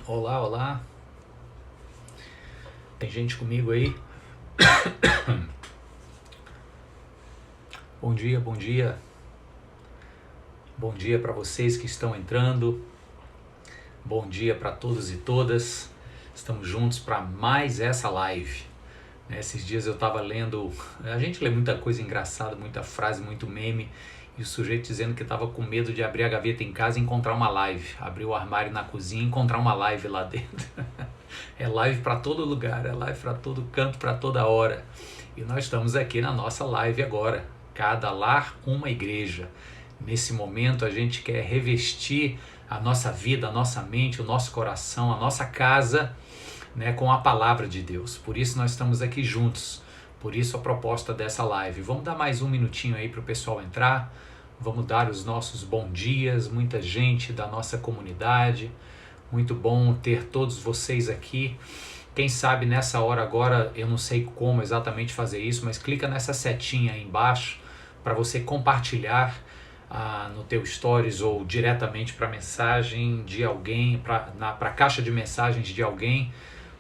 Olá, olá. Tem gente comigo aí? Bom dia, bom dia. Bom dia para vocês que estão entrando. Bom dia para todos e todas. Estamos juntos para mais essa live. Esses dias eu estava lendo, a gente lê muita coisa engraçada, muita frase, muito meme, e o sujeito dizendo que estava com medo de abrir a gaveta em casa e encontrar uma live. Abrir o armário na cozinha e encontrar uma live lá dentro. É live para todo lugar, é live para todo canto, para toda hora. E nós estamos aqui na nossa live agora. Cada lar, uma igreja. Nesse momento a gente quer revestir a nossa vida, a nossa mente, o nosso coração, a nossa casa, com a palavra de Deus. Por isso nós estamos aqui juntos. Por isso a proposta dessa live. Vamos dar mais um minutinho aí para o pessoal entrar. Vamos dar os nossos bons dias. Muita gente da nossa comunidade. Muito bom ter todos vocês aqui. Quem sabe nessa hora agora, eu não sei como exatamente fazer isso, mas clica nessa setinha aí embaixo para você compartilhar no teu stories ou diretamente para a mensagem de alguém, para a caixa de mensagens de alguém,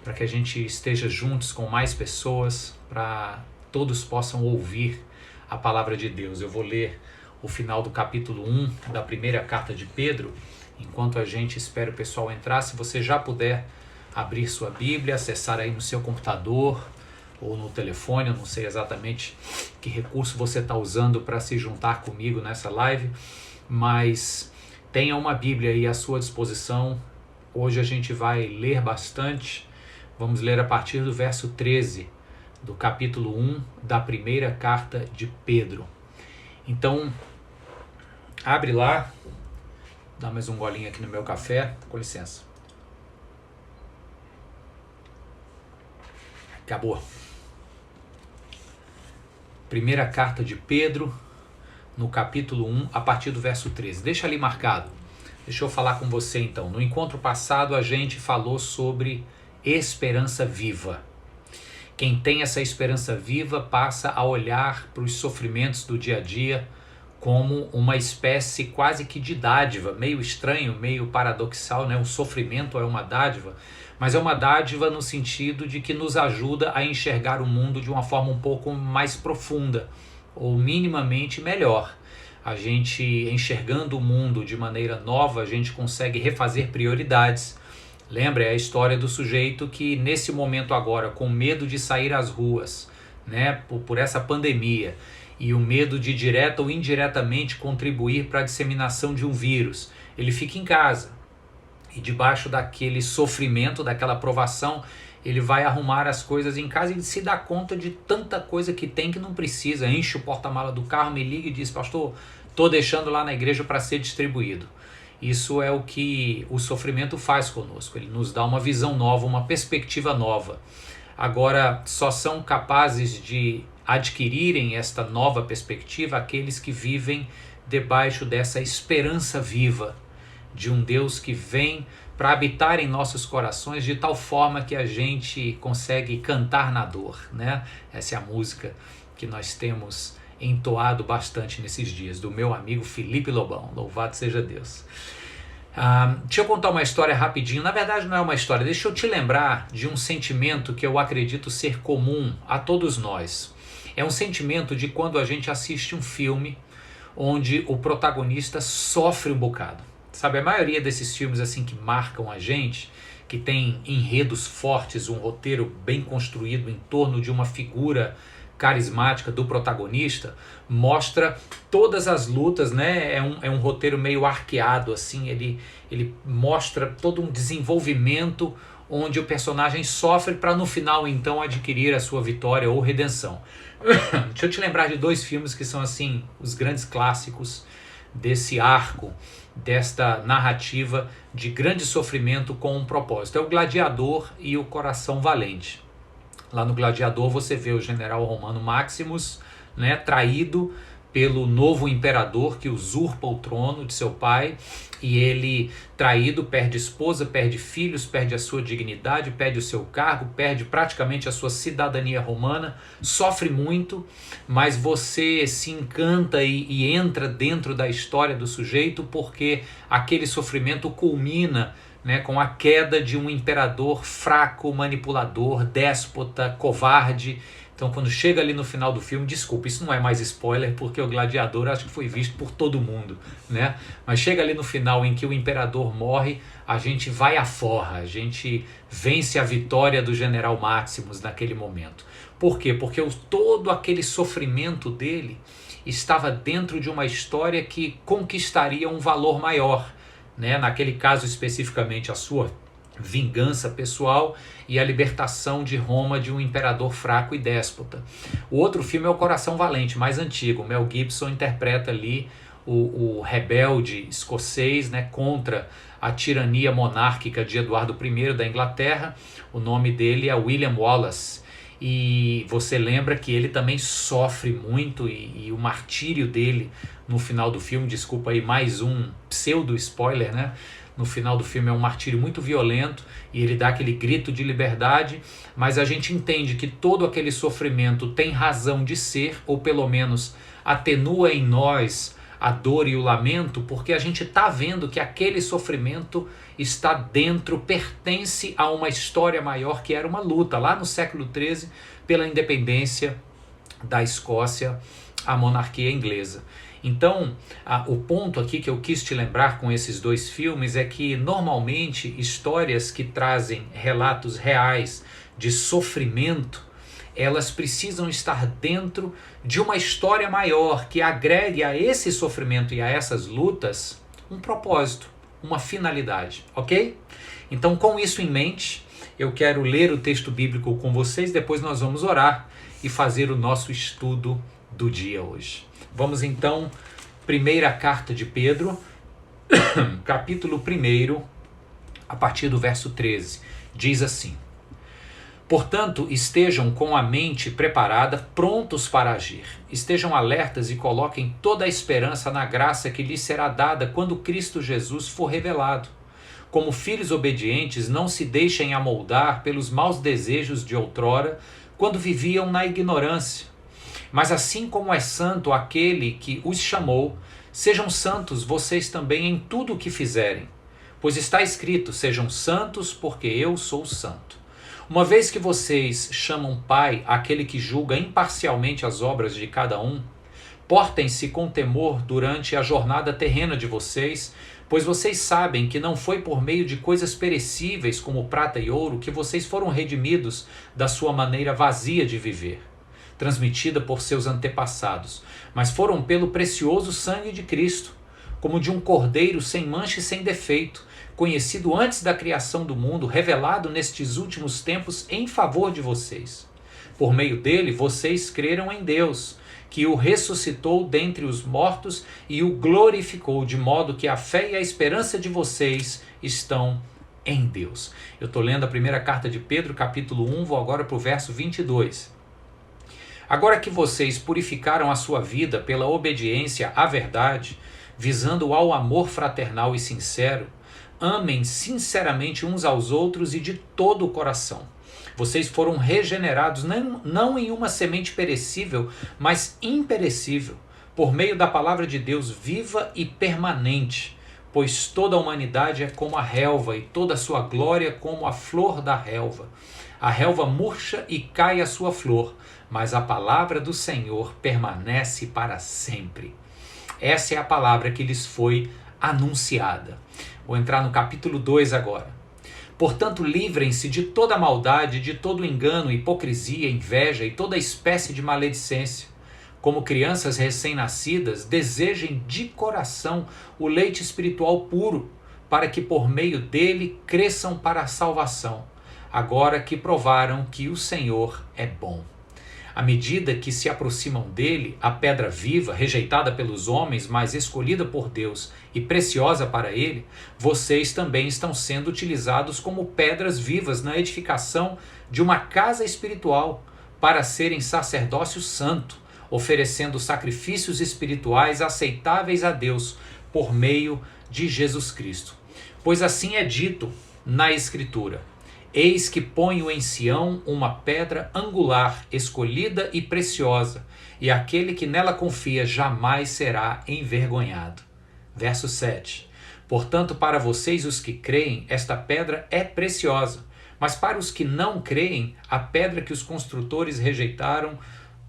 para que a gente esteja juntos com mais pessoas, para todos possam ouvir a palavra de Deus. Eu vou ler o final do capítulo 1 da primeira carta de Pedro. Enquanto a gente espera o pessoal entrar, se você já puder abrir sua Bíblia, acessar aí no seu computador ou no telefone, eu não sei exatamente que recurso você está usando para se juntar comigo nessa live, mas tenha uma Bíblia aí à sua disposição. Hoje a gente vai ler bastante, vamos ler a partir do verso 13 do capítulo 1 da primeira carta de Pedro. Então, abre lá. Dá mais um golinho aqui no meu café, com licença. Acabou. Primeira carta de Pedro, no capítulo 1, a partir do verso 13. Deixa ali marcado. Deixa eu falar com você então. No encontro passado a gente falou sobre esperança viva. Quem tem essa esperança viva passa a olhar para os sofrimentos do dia a dia como uma espécie quase que de dádiva, meio estranho, meio paradoxal, né? O sofrimento é uma dádiva, mas é uma dádiva no sentido de que nos ajuda a enxergar o mundo de uma forma um pouco mais profunda, ou minimamente melhor. A gente, enxergando o mundo de maneira nova, a gente consegue refazer prioridades. Lembra, é a história do sujeito que nesse momento agora, com medo de sair às ruas, por essa pandemia, e o medo de direta ou indiretamente contribuir para a disseminação de um vírus, ele fica em casa. E debaixo daquele sofrimento, daquela provação, ele vai arrumar as coisas em casa e se dá conta de tanta coisa que tem que não precisa. Enche o porta-mala do carro, me liga e diz: pastor, estou deixando lá na igreja para ser distribuído. Isso é o que o sofrimento faz conosco. Ele nos dá uma visão nova, uma perspectiva nova. Agora, só são capazes de adquirirem esta nova perspectiva aqueles que vivem debaixo dessa esperança viva de um Deus que vem para habitar em nossos corações de tal forma que a gente consegue cantar na dor, Essa é a música que nós temos entoado bastante nesses dias, do meu amigo Felipe Lobão. Louvado seja Deus. Deixa eu contar uma história rapidinho. Na verdade não é uma história, deixa eu te lembrar de um sentimento que eu acredito ser comum a todos nós. É um sentimento de quando a gente assiste um filme onde o protagonista sofre um bocado. Sabe, a maioria desses filmes assim que marcam a gente, que tem enredos fortes, um roteiro bem construído em torno de uma figura carismática do protagonista, mostra todas as lutas, É um roteiro meio arqueado, assim, ele mostra todo um desenvolvimento onde o personagem sofre para no final então adquirir a sua vitória ou redenção. Deixa eu te lembrar de dois filmes que são assim os grandes clássicos desse arco, desta narrativa de grande sofrimento com um propósito. É o Gladiador e o Coração Valente. Lá no Gladiador você vê o general romano Maximus, traído pelo novo imperador que usurpa o trono de seu pai, e ele, traído, perde esposa, perde filhos, perde a sua dignidade, perde o seu cargo, perde praticamente a sua cidadania romana, sofre muito, mas você se encanta e entra dentro da história do sujeito porque aquele sofrimento culmina né, com a queda de um imperador fraco, manipulador, déspota, covarde. Então quando chega ali no final do filme, desculpa, isso não é mais spoiler, porque o Gladiador acho que foi visto por todo mundo, né? Mas chega ali no final em que o imperador morre, a gente vai à forra, a gente vence a vitória do General Maximus naquele momento. Por quê? Porque todo aquele sofrimento dele estava dentro de uma história que conquistaria um valor maior, né? Naquele caso especificamente a sua vingança pessoal e a libertação de Roma de um imperador fraco e déspota. O outro filme é O Coração Valente, mais antigo. Mel Gibson interpreta ali o rebelde escocês, né, contra a tirania monárquica de Eduardo I da Inglaterra. O nome dele é William Wallace. E você lembra que ele também sofre muito e o martírio dele no final do filme, desculpa aí mais um pseudo spoiler, né? No final do filme é um martírio muito violento e ele dá aquele grito de liberdade, mas a gente entende que todo aquele sofrimento tem razão de ser, ou pelo menos atenua em nós a dor e o lamento, porque a gente está vendo que aquele sofrimento está dentro, pertence a uma história maior que era uma luta lá no século XIII pela independência da Escócia, a monarquia inglesa. Então, o ponto aqui que eu quis te lembrar com esses dois filmes é que normalmente histórias que trazem relatos reais de sofrimento, elas precisam estar dentro de uma história maior que agregue a esse sofrimento e a essas lutas um propósito, uma finalidade, ok? Então, com isso em mente, eu quero ler o texto bíblico com vocês, depois nós vamos orar e fazer o nosso estudo do dia hoje. Vamos então, primeira carta de Pedro, capítulo 1, a partir do verso 13, diz assim: Portanto, estejam com a mente preparada, prontos para agir. Estejam alertas e coloquem toda a esperança na graça que lhes será dada quando Cristo Jesus for revelado. Como filhos obedientes, não se deixem amoldar pelos maus desejos de outrora, quando viviam na ignorância. Mas assim como é santo aquele que os chamou, sejam santos vocês também em tudo o que fizerem. Pois está escrito, sejam santos porque eu sou santo. Uma vez que vocês chamam Pai aquele que julga imparcialmente as obras de cada um, portem-se com temor durante a jornada terrena de vocês, pois vocês sabem que não foi por meio de coisas perecíveis como prata e ouro que vocês foram redimidos da sua maneira vazia de viver, transmitida por seus antepassados, mas foram pelo precioso sangue de Cristo, como de um cordeiro sem mancha e sem defeito, conhecido antes da criação do mundo, revelado nestes últimos tempos em favor de vocês. Por meio dele, vocês creram em Deus, que o ressuscitou dentre os mortos e o glorificou, de modo que a fé e a esperança de vocês estão em Deus. Eu estou lendo a primeira carta de Pedro, capítulo 1, vou agora para o verso 22. Agora que vocês purificaram a sua vida pela obediência à verdade, visando ao amor fraternal e sincero, amem sinceramente uns aos outros e de todo o coração. Vocês foram regenerados não em uma semente perecível, mas imperecível, por meio da palavra de Deus viva e permanente, pois toda a humanidade é como a relva e toda a sua glória como a flor da relva. A relva murcha e cai a sua flor, mas a palavra do Senhor permanece para sempre. Essa é a palavra que lhes foi anunciada. Vou entrar no capítulo 2 agora. Portanto, livrem-se de toda maldade, de todo engano, hipocrisia, inveja e toda espécie de maledicência. Como crianças recém-nascidas, desejem de coração o leite espiritual puro, para que por meio dele cresçam para a salvação, agora que provaram que o Senhor é bom. À medida que se aproximam dele, a pedra viva, rejeitada pelos homens, mas escolhida por Deus e preciosa para ele, vocês também estão sendo utilizados como pedras vivas na edificação de uma casa espiritual, para serem sacerdócio santo, oferecendo sacrifícios espirituais aceitáveis a Deus por meio de Jesus Cristo. Pois assim é dito na Escritura: Eis que ponho em Sião uma pedra angular, escolhida e preciosa, e aquele que nela confia jamais será envergonhado. Verso 7. Portanto, para vocês, os que creem, esta pedra é preciosa. Mas para os que não creem, a pedra que os construtores rejeitaram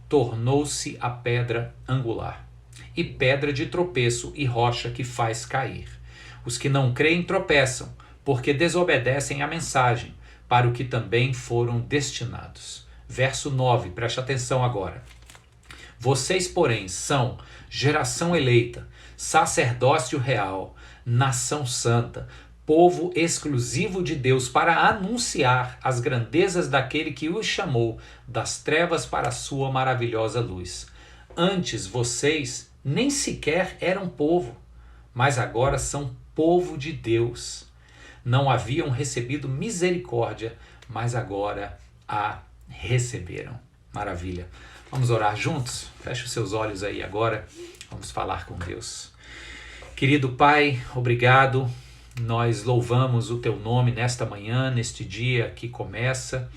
tornou-se a pedra angular, e pedra de tropeço e rocha que faz cair. Os que não creem tropeçam, porque desobedecem à mensagem, para o que também foram destinados. Verso 9, preste atenção agora. Vocês, porém, são geração eleita, sacerdócio real, nação santa, povo exclusivo de Deus, para anunciar as grandezas daquele que os chamou das trevas para a sua maravilhosa luz. Antes vocês nem sequer eram povo, mas agora são povo de Deus. Não haviam recebido misericórdia, mas agora a receberam. Maravilha. Vamos orar juntos? Feche os seus olhos aí agora. Vamos falar com Deus. Querido Pai, obrigado. Nós louvamos o Teu nome nesta manhã, neste dia que começa,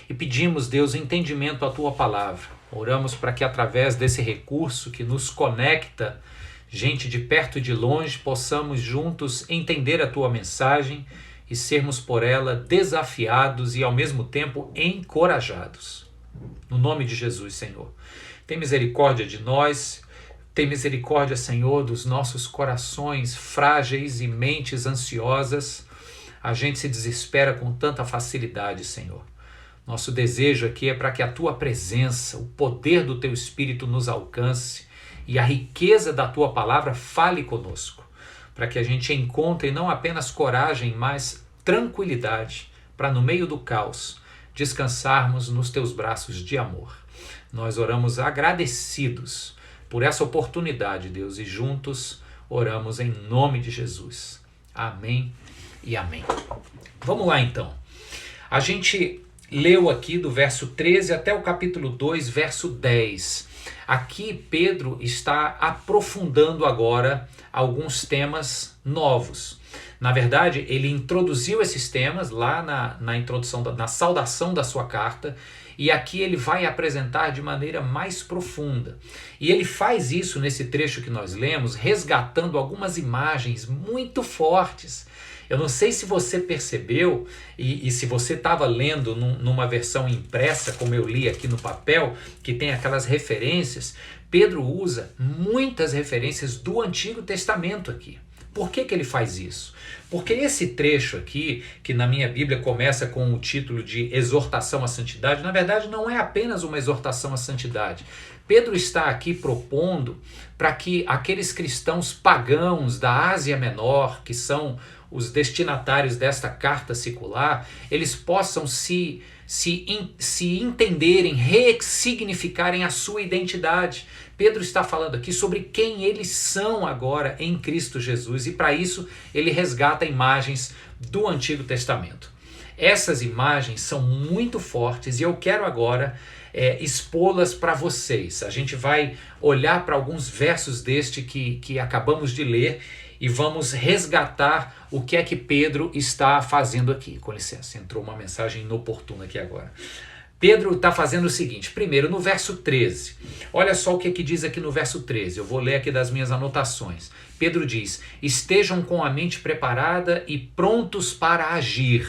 e pedimos, Deus, entendimento à Tua palavra. Oramos para que através desse recurso que nos conecta, gente de perto e de longe, possamos juntos entender a Tua mensagem e sermos por ela desafiados e ao mesmo tempo encorajados. No nome de Jesus, Senhor. Tem misericórdia de nós. Tem misericórdia, Senhor, dos nossos corações frágeis e mentes ansiosas. A gente se desespera com tanta facilidade, Senhor. Nosso desejo aqui é para que a Tua presença, o poder do Teu Espírito nos alcance e a riqueza da Tua palavra fale conosco, para que a gente encontre não apenas coragem, mas tranquilidade, para no meio do caos descansarmos nos Teus braços de amor. Nós oramos agradecidos por essa oportunidade, Deus, e juntos oramos em nome de Jesus. Amém e amém. Vamos lá então. A gente leu aqui do verso 13 até o capítulo 2, verso 10. Aqui Pedro está aprofundando agora alguns temas novos. Na verdade, ele introduziu esses temas lá na introdução, na saudação da sua carta, e aqui ele vai apresentar de maneira mais profunda. E ele faz isso nesse trecho que nós lemos, resgatando algumas imagens muito fortes. Eu não sei se você percebeu, e se você estava lendo numa versão impressa, como eu li aqui no papel, que tem aquelas referências, Pedro usa muitas referências do Antigo Testamento aqui. Por que ele faz isso? Porque esse trecho aqui, que na minha Bíblia começa com o título de exortação à santidade, na verdade não é apenas uma exortação à santidade. Pedro está aqui propondo para que aqueles cristãos pagãos da Ásia Menor, que são os destinatários desta carta circular, eles possam se entenderem, ressignificarem a sua identidade. Pedro está falando aqui sobre quem eles são agora em Cristo Jesus, e para isso ele resgata imagens do Antigo Testamento. Essas imagens são muito fortes e eu quero agora expô-las para vocês. A gente vai olhar para alguns versos deste que acabamos de ler e vamos resgatar o que é que Pedro está fazendo aqui. Com licença, entrou uma mensagem inoportuna aqui agora. Pedro está fazendo o seguinte, primeiro no verso 13, olha só o que diz aqui no verso 13, eu vou ler aqui das minhas anotações. Pedro diz, estejam com a mente preparada e prontos para agir.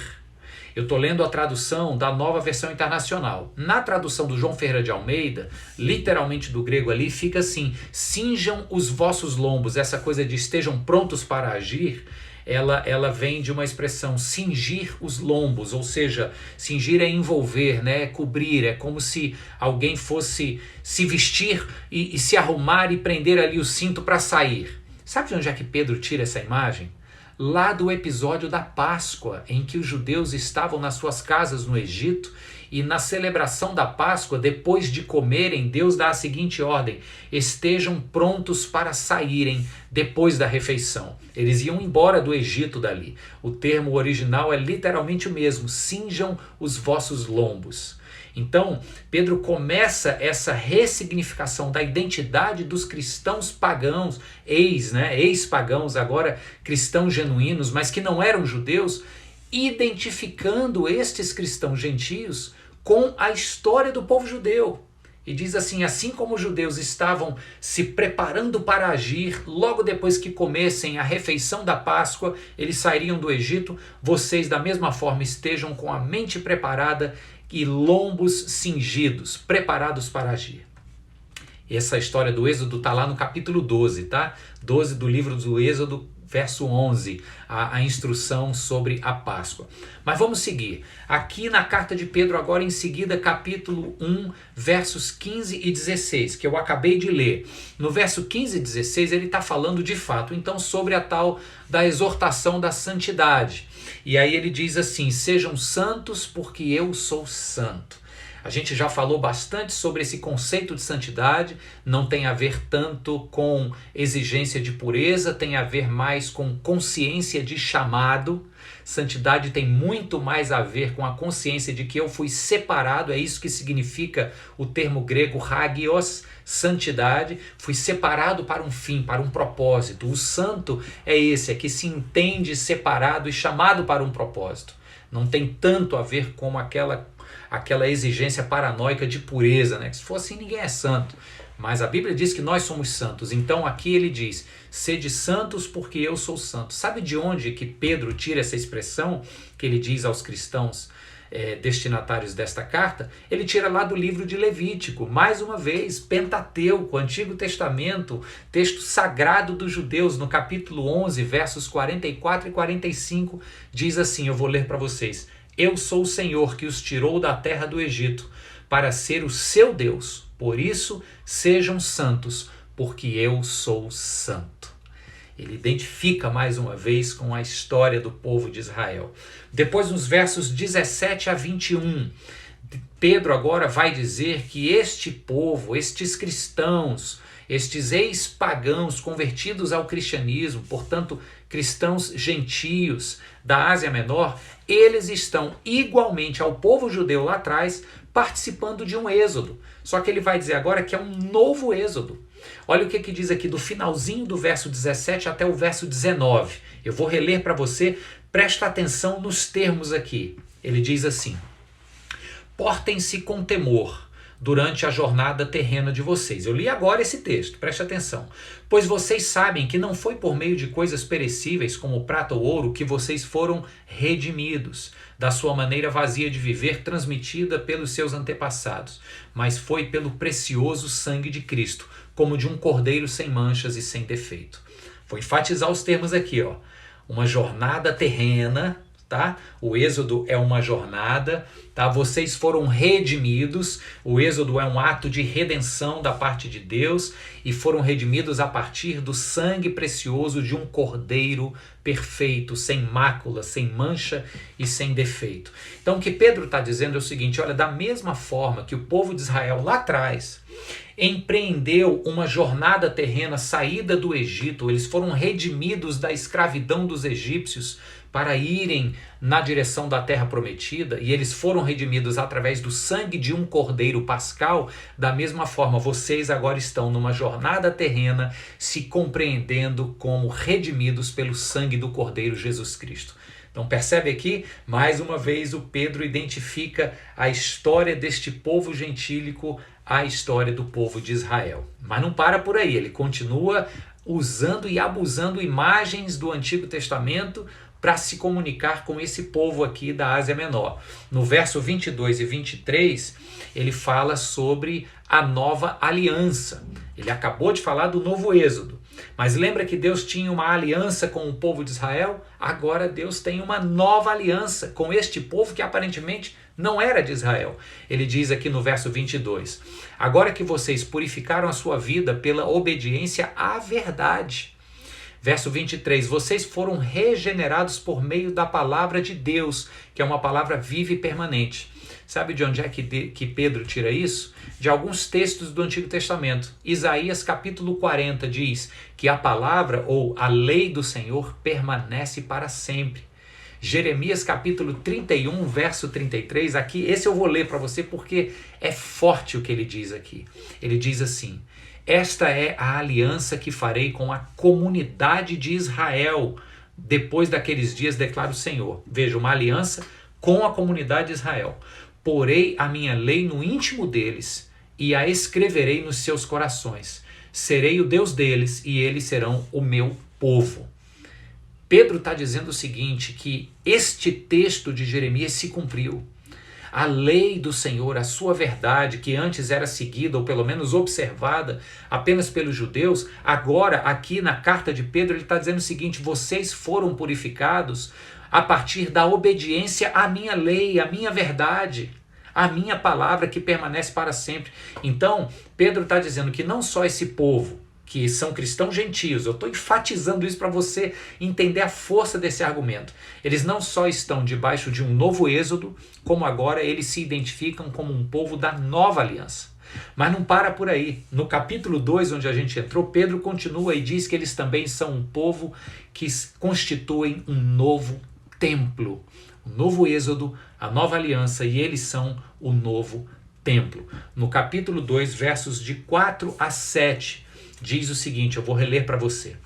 Eu estou lendo a tradução da Nova Versão Internacional. Na tradução do João Ferreira de Almeida, literalmente do grego ali, fica assim, cinjam os vossos lombos, essa coisa de estejam prontos para agir, ela vem de uma expressão cingir os lombos, ou seja, cingir é envolver, né? Cobrir, é como se alguém fosse se vestir e se arrumar e prender ali o cinto para sair. Sabe de onde é que Pedro tira essa imagem? Lá do episódio da Páscoa, em que os judeus estavam nas suas casas no Egito, e na celebração da Páscoa, depois de comerem, Deus dá a seguinte ordem, estejam prontos para saírem depois da refeição. Eles iam embora do Egito dali. O termo original é literalmente o mesmo, cinjam os vossos lombos. Então, Pedro começa essa ressignificação da identidade dos cristãos pagãos, ex-pagãos, agora cristãos genuínos, mas que não eram judeus, identificando estes cristãos gentios com a história do povo judeu. E diz assim: assim como os judeus estavam se preparando para agir, logo depois que comessem a refeição da Páscoa, eles sairiam do Egito, vocês da mesma forma estejam com a mente preparada e lombos cingidos, preparados para agir. Essa história do Êxodo está lá no capítulo 12, tá? 12 do livro do Êxodo, verso 11, a instrução sobre a Páscoa. Mas vamos seguir. Aqui na carta de Pedro, agora em seguida, capítulo 1, versos 15 e 16, que eu acabei de ler. No verso 15 e 16, ele está falando de fato, então, sobre a tal da exortação da santidade. E aí ele diz assim: sejam santos porque eu sou santo. A gente já falou bastante sobre esse conceito de santidade, não tem a ver tanto com exigência de pureza, tem a ver mais com consciência de chamado. Santidade tem muito mais a ver com a consciência de que eu fui separado, é isso que significa o termo grego hagios, santidade, fui separado para um fim, para um propósito. O santo é esse, é que se entende separado e chamado para um propósito. Não tem tanto a ver com aquela exigência paranoica de pureza, né? Que se for assim, ninguém é santo. Mas a Bíblia diz que nós somos santos. Então aqui ele diz: sede santos porque eu sou santo. Sabe de onde que Pedro tira essa expressão que ele diz aos cristãos destinatários desta carta? Ele tira lá do livro de Levítico. Mais uma vez, Pentateuco, Antigo Testamento, texto sagrado dos judeus, no capítulo 11, versos 44 e 45, diz assim, eu vou ler para vocês: eu sou o Senhor que os tirou da terra do Egito para ser o seu Deus. Por isso, sejam santos, porque eu sou santo. Ele identifica mais uma vez com a história do povo de Israel. Depois, nos versos 17 a 21, Pedro agora vai dizer que este povo, estes cristãos, estes ex-pagãos convertidos ao cristianismo, portanto, cristãos gentios da Ásia Menor, eles estão igualmente ao povo judeu lá atrás participando de um êxodo. Só que ele vai dizer agora que é um novo êxodo. Olha o que diz aqui do finalzinho do verso 17 até o verso 19. Eu vou reler para você, presta atenção nos termos aqui. Ele diz assim: portem-se com temor durante a jornada terrena de vocês. Eu li agora esse texto, preste atenção. Pois vocês sabem que não foi por meio de coisas perecíveis como prata ou ouro que vocês foram redimidos da sua maneira vazia de viver transmitida pelos seus antepassados, mas foi pelo precioso sangue de Cristo, como de um cordeiro sem manchas e sem defeito. Vou enfatizar os termos aqui, ó. Uma jornada terrena, tá? O êxodo é uma jornada, tá? Vocês foram redimidos. O êxodo é um ato de redenção da parte de Deus e foram redimidos a partir do sangue precioso de um cordeiro perfeito, sem mácula, sem mancha e sem defeito. Então o que Pedro está dizendo é o seguinte: olha, da mesma forma que o povo de Israel lá atrás empreendeu uma jornada terrena, saída do Egito, eles foram redimidos da escravidão dos egípcios para irem na direção da terra prometida, e eles foram redimidos através do sangue de um cordeiro pascal. Da mesma forma, vocês agora estão numa jornada terrena, se compreendendo como redimidos pelo sangue do cordeiro Jesus Cristo. Então percebe aqui, mais uma vez, o Pedro identifica a história deste povo gentílico, a história do povo de Israel. Mas não para por aí, ele continua usando e abusando imagens do Antigo Testamento para se comunicar com esse povo aqui da Ásia Menor. No verso 22 e 23, ele fala sobre a nova aliança. Ele acabou de falar do novo êxodo. Mas lembra que Deus tinha uma aliança com o povo de Israel? Agora Deus tem uma nova aliança com este povo que aparentemente não era de Israel. Ele diz aqui no verso 22, agora que vocês purificaram a sua vida pela obediência à verdade. Verso 23, vocês foram regenerados por meio da palavra de Deus, que é uma palavra viva e permanente. Sabe de onde é que Pedro tira isso? De alguns textos do Antigo Testamento. Isaías capítulo 40 diz que a palavra ou a lei do Senhor permanece para sempre. Jeremias capítulo 31, verso 33, aqui, esse eu vou ler para você porque é forte o que ele diz aqui. Ele diz assim: esta é a aliança que farei com a comunidade de Israel depois daqueles dias, declara o Senhor. Veja, uma aliança com a comunidade de Israel. Porei a minha lei no íntimo deles e a escreverei nos seus corações. Serei o Deus deles e eles serão o meu povo. Pedro está dizendo o seguinte, que este texto de Jeremias se cumpriu. A lei do Senhor, a sua verdade, que antes era seguida, ou pelo menos observada, apenas pelos judeus, agora aqui na carta de Pedro ele está dizendo o seguinte, vocês foram purificados a partir da obediência à minha lei, à minha verdade, à minha palavra que permanece para sempre. Então, Pedro está dizendo que não só esse povo, que são cristãos gentios, eu estou enfatizando isso para você entender a força desse argumento. Eles não só estão debaixo de um novo êxodo, como agora eles se identificam como um povo da nova aliança. Mas não para por aí. No capítulo 2, onde a gente entrou, Pedro continua e diz que eles também são um povo que constituem um novo templo. O novo êxodo, a nova aliança, e eles são o novo templo. No capítulo 2, versos de 4 a 7, diz o seguinte, eu vou reler para você.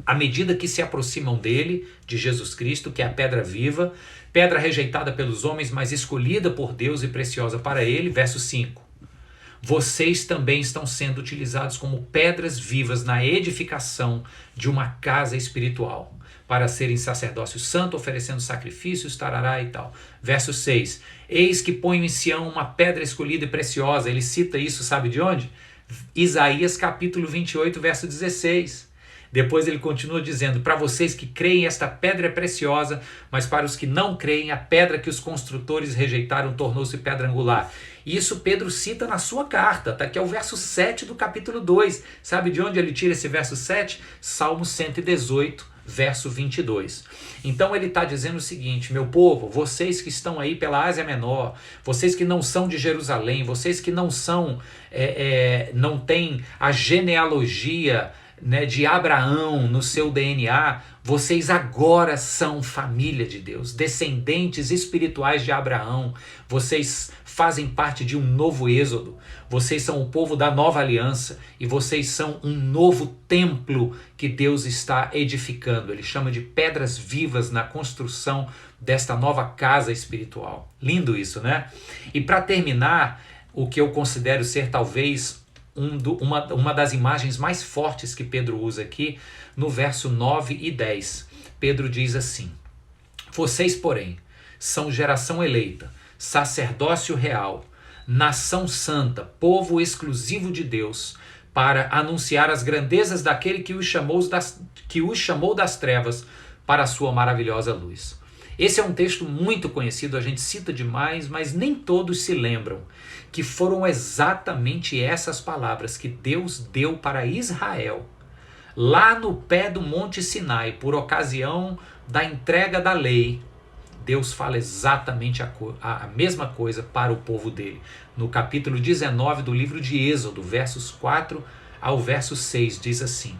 À medida que se aproximam dele, de Jesus Cristo, que é a pedra viva, pedra rejeitada pelos homens, mas escolhida por Deus e preciosa para ele, verso 5. Vocês também estão sendo utilizados como pedras vivas na edificação de uma casa espiritual, para serem sacerdócio santo, oferecendo sacrifícios, tarará e tal. Verso 6. Eis que ponho em Sião uma pedra escolhida e preciosa. Ele cita isso, sabe de onde? Isaías capítulo 28, verso 16. Depois ele continua dizendo, para vocês que creem esta pedra é preciosa, mas para os que não creem, a pedra que os construtores rejeitaram tornou-se pedra angular. Isso Pedro cita na sua carta, tá? Que é o verso 7 do capítulo 2. Sabe de onde ele tira esse verso 7? Salmo 118, verso 22. Então ele está dizendo o seguinte, meu povo, vocês que estão aí pela Ásia Menor, vocês que não são de Jerusalém, vocês que não são, não têm a genealogia, né, de Abraão no seu DNA, vocês agora são família de Deus, descendentes espirituais de Abraão, vocês fazem parte de um novo êxodo, vocês são o povo da nova aliança e vocês são um novo templo que Deus está edificando. Ele chama de pedras vivas na construção desta nova casa espiritual. Lindo isso, né? E para terminar, o que eu considero ser talvez uma das imagens mais fortes que Pedro usa aqui, no verso 9 e 10. Pedro diz assim, vocês, porém, são geração eleita, sacerdócio real, nação santa, povo exclusivo de Deus, para anunciar as grandezas daquele que os chamou das trevas para a sua maravilhosa luz. Esse é um texto muito conhecido, a gente cita demais, mas nem todos se lembram que foram exatamente essas palavras que Deus deu para Israel, lá no pé do Monte Sinai, por ocasião da entrega da lei. Deus fala exatamente a mesma coisa para o povo dele. No capítulo 19 do livro de Êxodo, versos 4 ao verso 6, diz assim,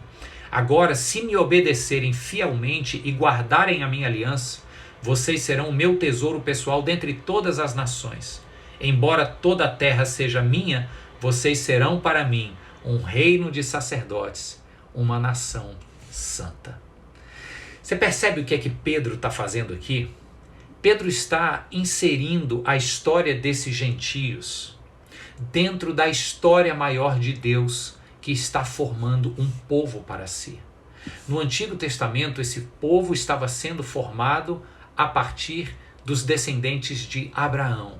agora, se me obedecerem fielmente e guardarem a minha aliança, vocês serão o meu tesouro pessoal dentre todas as nações. Embora toda a terra seja minha, vocês serão para mim um reino de sacerdotes, uma nação santa. Você percebe o que é que Pedro está fazendo aqui? Pedro está inserindo a história desses gentios dentro da história maior de Deus que está formando um povo para si. No Antigo Testamento, esse povo estava sendo formado a partir dos descendentes de Abraão.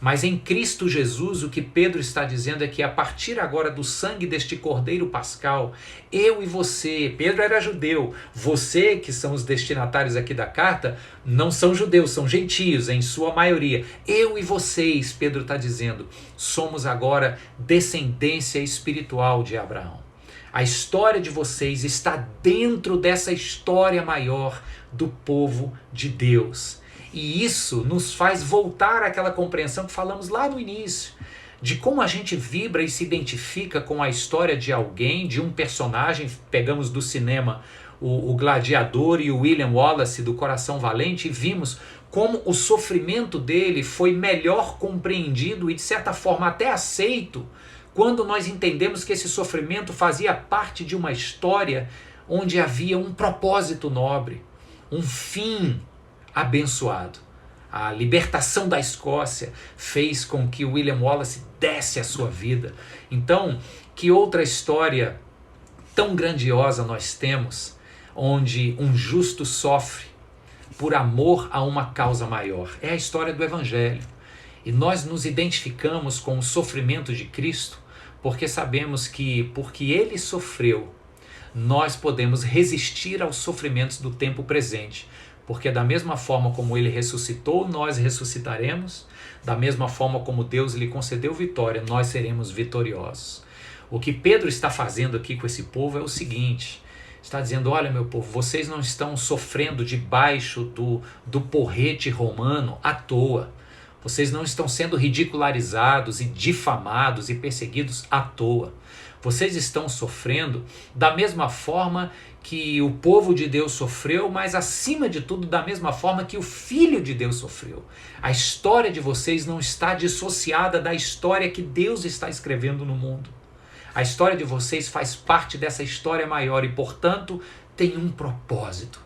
Mas em Cristo Jesus, o que Pedro está dizendo é que a partir agora do sangue deste Cordeiro Pascal, eu e você, Pedro era judeu, você que são os destinatários aqui da carta, não são judeus, são gentios em sua maioria. Eu e vocês, Pedro está dizendo, somos agora descendência espiritual de Abraão. A história de vocês está dentro dessa história maior do povo de Deus. E isso nos faz voltar àquela compreensão que falamos lá no início, de como a gente vibra e se identifica com a história de alguém, de um personagem. Pegamos do cinema o Gladiador e o William Wallace do Coração Valente e vimos como o sofrimento dele foi melhor compreendido e de certa forma até aceito quando nós entendemos que esse sofrimento fazia parte de uma história onde havia um propósito nobre, um fim abençoado. A libertação da Escócia fez com que William Wallace desse a sua vida. Então, que outra história tão grandiosa nós temos, onde um justo sofre por amor a uma causa maior? É a história do Evangelho. E nós nos identificamos com o sofrimento de Cristo porque sabemos que, porque Ele sofreu, nós podemos resistir aos sofrimentos do tempo presente. Porque da mesma forma como Ele ressuscitou, nós ressuscitaremos. Da mesma forma como Deus lhe concedeu vitória, nós seremos vitoriosos. O que Pedro está fazendo aqui com esse povo é o seguinte: está dizendo, olha meu povo, vocês não estão sofrendo debaixo do porrete romano à toa. Vocês não estão sendo ridicularizados e difamados e perseguidos à toa. Vocês estão sofrendo da mesma forma que o povo de Deus sofreu, mas acima de tudo da mesma forma que o Filho de Deus sofreu. A história de vocês não está dissociada da história que Deus está escrevendo no mundo. A história de vocês faz parte dessa história maior e, portanto, tem um propósito.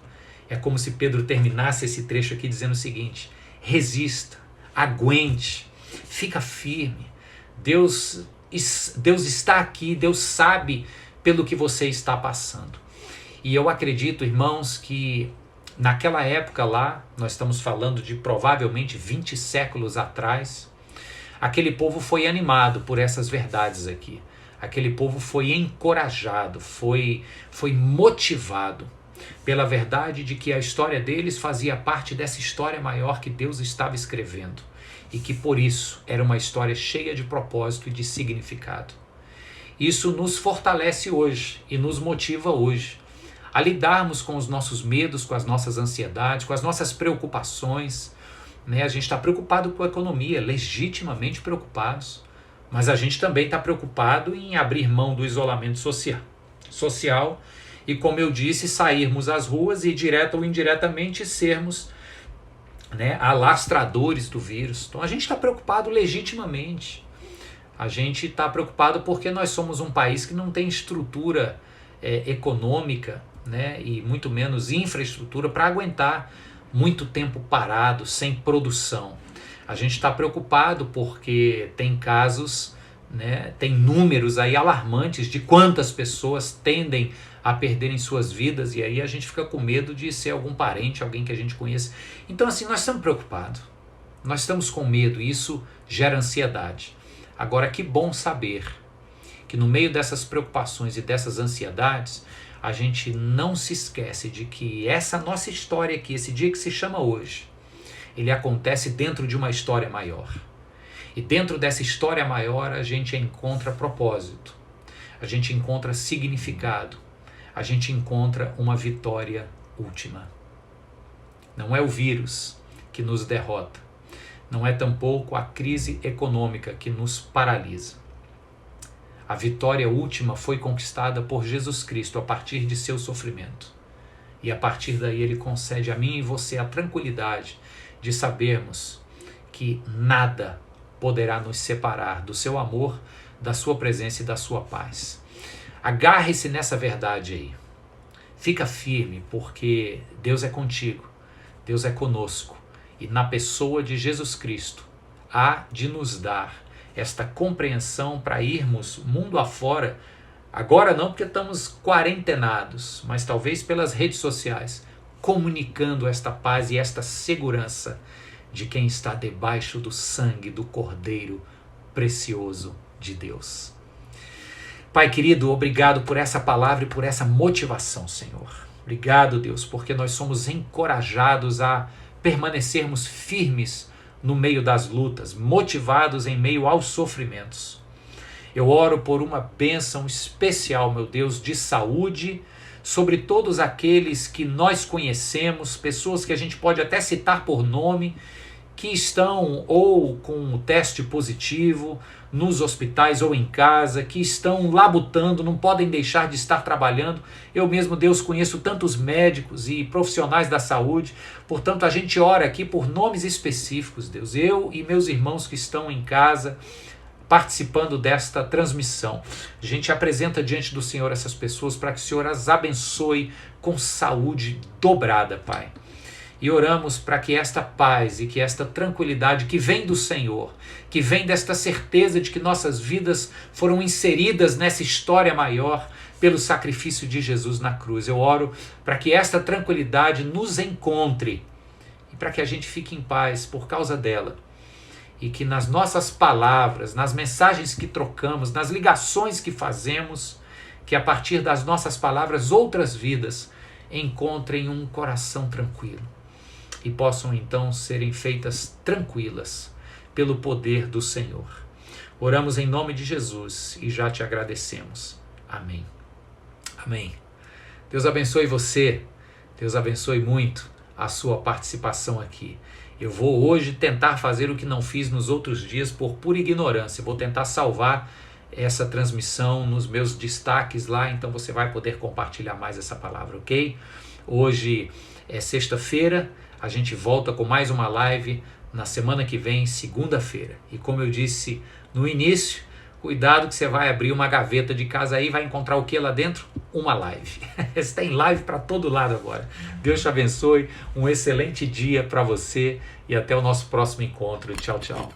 É como se Pedro terminasse esse trecho aqui dizendo o seguinte: resista, aguente, fica firme. Deus está aqui, Deus sabe pelo que você está passando. E eu acredito, irmãos, que naquela época lá, nós estamos falando de provavelmente 20 séculos atrás, aquele povo foi animado por essas verdades aqui. Aquele povo foi encorajado, foi motivado pela verdade de que a história deles fazia parte dessa história maior que Deus estava escrevendo. E que por isso era uma história cheia de propósito e de significado. Isso nos fortalece hoje e nos motiva hoje a lidarmos com os nossos medos, com as nossas ansiedades, com as nossas preocupações. A gente está preocupado com a economia, legitimamente preocupados, mas a gente também está preocupado em abrir mão do isolamento social e, como eu disse, sairmos às ruas e direto ou indiretamente sermos alastradores do vírus. Então a gente está preocupado legitimamente. A gente está preocupado porque nós somos um país que não tem estrutura econômica, e muito menos infraestrutura para aguentar muito tempo parado, sem produção. A gente está preocupado porque tem casos, tem números aí alarmantes de quantas pessoas tendem a perderem suas vidas, e aí a gente fica com medo de ser algum parente, alguém que a gente conhece. Então assim, nós estamos preocupados, nós estamos com medo, e isso gera ansiedade. Agora, que bom saber que no meio dessas preocupações e dessas ansiedades, a gente não se esquece de que essa nossa história aqui, esse dia que se chama hoje, ele acontece dentro de uma história maior. E dentro dessa história maior a gente encontra propósito, a gente encontra significado, a gente encontra uma vitória última. Não é o vírus que nos derrota, não é tampouco a crise econômica que nos paralisa. A vitória última foi conquistada por Jesus Cristo a partir de seu sofrimento. E a partir daí ele concede a mim e você a tranquilidade de sabermos que nada poderá nos separar do seu amor, da sua presença e da sua paz. Agarre-se nessa verdade aí. Fica firme, porque Deus é contigo, Deus é conosco. E na pessoa de Jesus Cristo há de nos dar esta compreensão para irmos mundo afora, agora não porque estamos quarentenados, mas talvez pelas redes sociais, comunicando esta paz e esta segurança de quem está debaixo do sangue do Cordeiro precioso de Deus. Pai querido, obrigado por essa palavra e por essa motivação, Senhor. Obrigado, Deus, porque nós somos encorajados a permanecermos firmes no meio das lutas, motivados em meio aos sofrimentos. Eu oro por uma bênção especial, meu Deus, de saúde sobre todos aqueles que nós conhecemos, pessoas que a gente pode até citar por nome, que estão ou com o teste positivo nos hospitais ou em casa, que estão labutando, não podem deixar de estar trabalhando. Eu mesmo, Deus, conheço tantos médicos e profissionais da saúde, portanto a gente ora aqui por nomes específicos, Deus, eu e meus irmãos que estão em casa participando desta transmissão. A gente apresenta diante do Senhor essas pessoas para que o Senhor as abençoe com saúde dobrada, Pai. E oramos para que esta paz e que esta tranquilidade que vem do Senhor, que vem desta certeza de que nossas vidas foram inseridas nessa história maior pelo sacrifício de Jesus na cruz. Eu oro para que esta tranquilidade nos encontre e para que a gente fique em paz por causa dela. E que nas nossas palavras, nas mensagens que trocamos, nas ligações que fazemos, que a partir das nossas palavras outras vidas encontrem um coração tranquilo e possam então serem feitas tranquilas pelo poder do Senhor. Oramos em nome de Jesus e já te agradecemos. Amém. Amém. Deus abençoe você, Deus abençoe muito a sua participação aqui. Eu vou hoje tentar fazer o que não fiz nos outros dias por pura ignorância. Vou tentar salvar essa transmissão nos meus destaques lá, então você vai poder compartilhar mais essa palavra, ok? Hoje é sexta-feira, a gente volta com mais uma live na semana que vem, segunda-feira. E como eu disse no início, cuidado que você vai abrir uma gaveta de casa aí e vai encontrar o que lá dentro? Uma live. Você tem live para todo lado agora. Deus te abençoe, um excelente dia para você e até o nosso próximo encontro. Tchau, tchau.